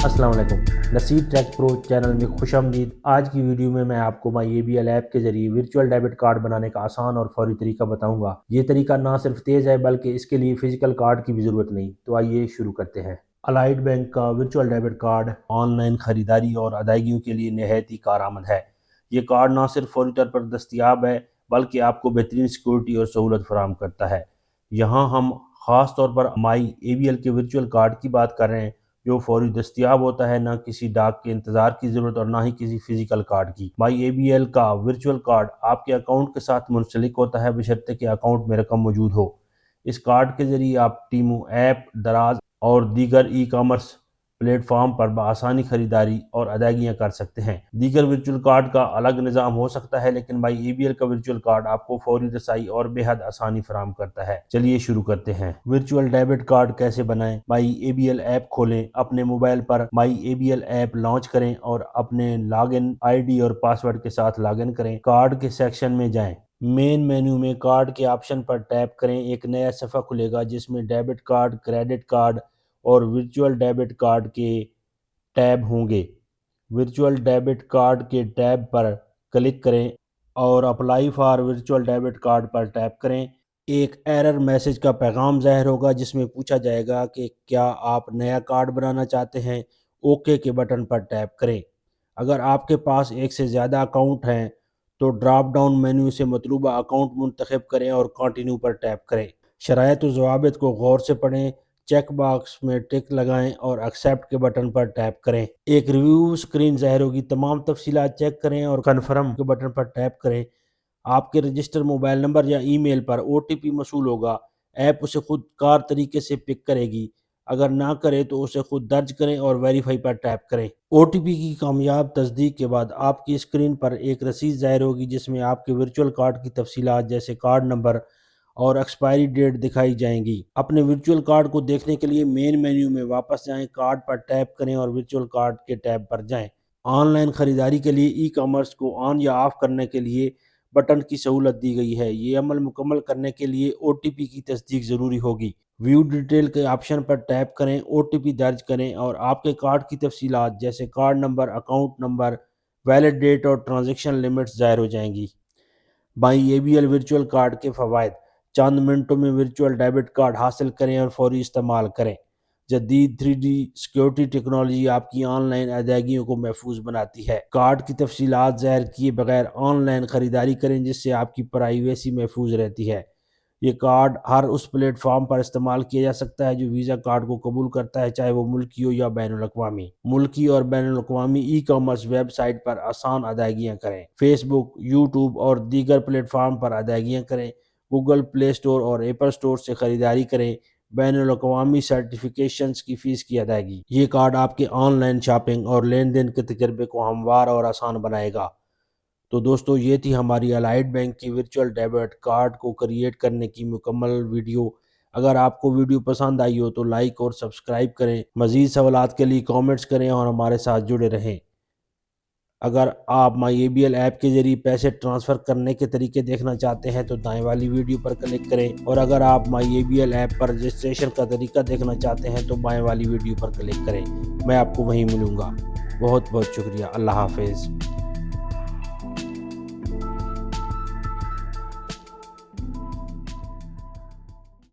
السلام علیکم، نصیر ٹیک پرو چینل میں خوش آمدید۔ آج کی ویڈیو میں آپ کو مائی ABL ایپ کے ذریعے ورچوئل ڈیبٹ کارڈ بنانے کا آسان اور فوری طریقہ بتاؤں گا۔ یہ طریقہ نہ صرف تیز ہے بلکہ اس کے لیے فزیکل کارڈ کی بھی ضرورت نہیں۔ تو آئیے شروع کرتے ہیں۔ الائڈ بینک کا virtual debit card on line خریداری اور ادائیگیوں کے لیے نہایت ہی کارآمد ہے۔ یہ کارڈ نہ صرف فوری طور پر دستیاب ہے بلکہ آپ کو بہترین سیکورٹی اور سہولت فراہم کرتا ہے۔ یہاں ہم خاص طور پر مائی ABL کے ورچوئل کارڈ کی بات کر رہے ہیں جو فوری دستیاب ہوتا ہے، نہ کسی ڈاک کے انتظار کی ضرورت اور نہ ہی کسی فزیکل کارڈ کی۔ مائی ABL کا ورچوئل کارڈ آپ کے اکاؤنٹ کے ساتھ منسلک ہوتا ہے بشرطے کہ اکاؤنٹ میں رقم موجود ہو۔ اس کارڈ کے ذریعے آپ ٹیمو ایپ، دراز اور دیگر ای کامرس پلیٹ فارم پر بآسانی خریداری اور ادائیگیاں کر سکتے ہیں۔ دیگر ورچوئل کارڈ کا الگ نظام ہو سکتا ہے لیکن مائی ABL کا ورچوئل کارڈ آپ کو فوری رسائی اور بے حد آسانی فراہم کرتا ہے۔ چلیے شروع کرتے ہیں۔ ورچوئل ڈیبٹ کارڈ کیسے بنائیں؟ مائی ABL ایپ کھولیں، اپنے موبائل پر مائی ABL ایپ لانچ کریں اور اپنے لاگ ان ID اور پاسورڈ کے ساتھ لاگ ان کریں۔ کارڈ کے سیکشن میں جائیں، مین مینو میں کارڈ کے آپشن پر ٹیپ کریں۔ ایک نیا صفحہ کھلے گا جس میں ڈیبٹ کارڈ، کریڈٹ کارڈ اور ورچوئل ڈیبٹ کارڈ کے ٹیب ہوں گے۔ ورچوئل ڈیبٹ کارڈ کے ٹیب پر کلک کریں اور apply for virtual debit card پر ٹیپ کریں۔ ایک ایرر میسج کا پیغام ظاہر ہوگا جس میں پوچھا جائے گا کہ کیا آپ نیا کارڈ بنانا چاہتے ہیں۔ اوکے کے بٹن پر ٹیپ کریں۔ اگر آپ کے پاس ایک سے زیادہ اکاؤنٹ ہیں تو ڈراپ ڈاؤن مینو سے مطلوبہ اکاؤنٹ منتخب کریں اور کنٹینیو پر ٹیپ کریں۔ شرائط و ضوابط کو غور سے پڑھیں، چیک باکس میں ٹک لگائیں اور ایکسیپٹ کے بٹن پر ٹیپ کریں۔ ایک ریویو سکرین ظاہر ہوگی، تمام تفصیلات چیک کریں اور کنفرم کے بٹن پر ٹیپ کریں۔ آپ کے رجسٹر موبائل نمبر یا ای میل پر OTP موصول ہوگا۔ ایپ اسے خود کار طریقے سے پک کرے گی۔ اگر نہ کرے تو اسے خود درج کریں اور ویریفائی پر ٹیپ کریں۔ OTP کی کامیاب تصدیق کے بعد آپ کی اسکرین پر ایک رسید ظاہر ہوگی جس میں آپ کے ورچوئل کارڈ کی تفصیلات جیسے کارڈ نمبر اور ایکسپائری ڈیٹ دکھائی جائیں گی۔ اپنے ورچوئل کارڈ کو دیکھنے کے لیے مین مینیو میں واپس جائیں، کارڈ پر ٹیپ کریں اور ورچوئل کارڈ کے ٹیب پر جائیں۔ آن لائن خریداری کے لیے ای کامرس کو آن یا آف کرنے کے لیے بٹن کی سہولت دی گئی ہے۔ یہ عمل مکمل کرنے کے لیے OTP کی تصدیق ضروری ہوگی۔ ویو ڈیٹیل کے آپشن پر ٹیپ کریں، OTP درج کریں اور آپ کے کارڈ کی تفصیلات جیسے card number, account number, valid date اور ٹرانزیکشن لیمٹس ظاہر ہو جائیں گی۔ مائی ABL ورچوئل کارڈ کے فوائد: چند منٹوں میں ورچوئل ڈیبٹ کارڈ حاصل کریں اور فوری استعمال کریں۔ جدید 3D سیکیورٹی ٹیکنالوجی آپ کی آن لائن ادائیگیوں کو محفوظ بناتی ہے۔ کارڈ کی تفصیلات ظاہر کیے بغیر آن لائن خریداری کریں جس سے آپ کی پرائیویسی محفوظ رہتی ہے۔ یہ کارڈ ہر اس پلیٹ فارم پر استعمال کیا جا سکتا ہے جو ویزا کارڈ کو قبول کرتا ہے، چاہے وہ ملکی ہو یا بین الاقوامی۔ ملکی اور بین الاقوامی ای کامرس ویب سائٹ پر آسان ادائیگیاں کریں۔ فیس بک، YouTube اور دیگر پلیٹ فارم پر ادائیگیاں کریں۔ گوگل پلے اسٹور اور ایپل اسٹور سے خریداری کریں۔ بین الاقوامی سرٹیفکیشنز کی فیس کی ادائیگی۔ یہ کارڈ آپ کے آن لائن شاپنگ اور لین دین کے تجربے کو ہموار اور آسان بنائے گا۔ تو دوستو، یہ تھی ہماری الائڈ بینک کی ورچوئل ڈیبٹ کارڈ کو کریٹ کرنے کی مکمل ویڈیو۔ اگر آپ کو ویڈیو پسند آئی ہو تو لائک اور سبسکرائب کریں۔ مزید سوالات کے لیے کامنٹس کریں اور ہمارے ساتھ جڑے رہیں۔ اگر آپ مائی ABL ایپ کے ذریعے پیسے ٹرانسفر کرنے کے طریقے دیکھنا چاہتے ہیں تو دائیں والی ویڈیو پر کلک کریں، اور اگر آپ مائی ABL ایپ پر رجسٹریشن کا طریقہ دیکھنا چاہتے ہیں تو بائیں والی ویڈیو پر کلک کریں۔ میں آپ کو وہیں ملوں گا۔ بہت بہت شکریہ۔ اللہ حافظ۔